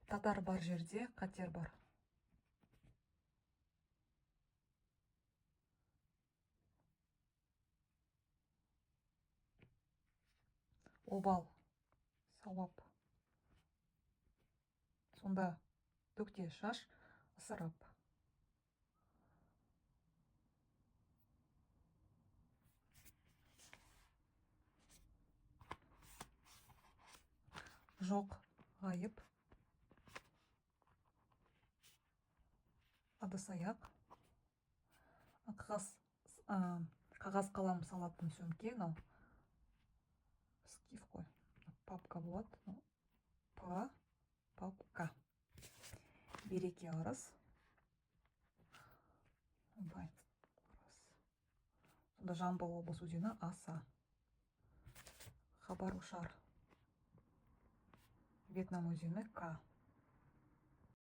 Татар бар жерде қатер бар. Обал. Сауап. Сонда төкте шаш, ысырап. Жоқ, ғайып. Ыдыс-аяқ. Қағаз қалам салатын сөмке, мынау скиф қой. Папка болады. Папка. Береке ырыс. Сонда Жамбыл облыс өзені Аса. Хабар-ошар. Вьетнам өзені К.